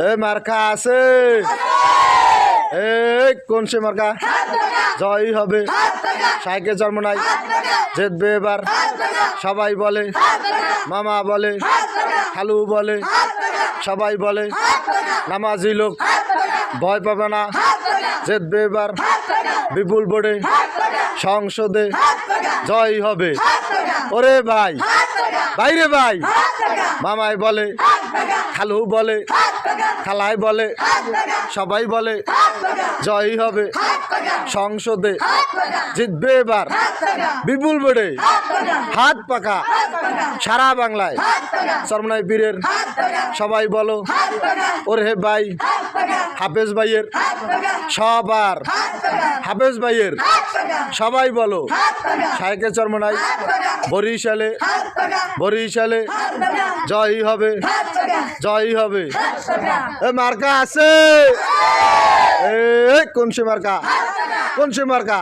এ মার্কা আছে এ কোন সে মার্কা জয় হবে সাইকেল জন্ম নাই জিতবে এবার সবাই বলে মামা বলে খালু বলে সবাই বলে নামাজি লোক ভয় পাবে না জিতবে এবার বিপুল বোর্ডে সংসদে জয় হবে ওরে ভাই বাইরে ভাই মামাই বলে খালু বলে খালাই বলে সবাই বলে জয় হবে সংসদে জিতবে এবার বিপুল বোর্ডে হাত পাকা সারা বাংলায় চরমনাই পীরের সবাই বলো ওরে ভাই হাফেজ ভাইয়ের সবার হাফেজ ভাইয়ের সবাই বলো সাইকেল চরমনাই বরিশালে জয় হবে জয় হবে এ মার্কা আছে এ কোন সে মার্কা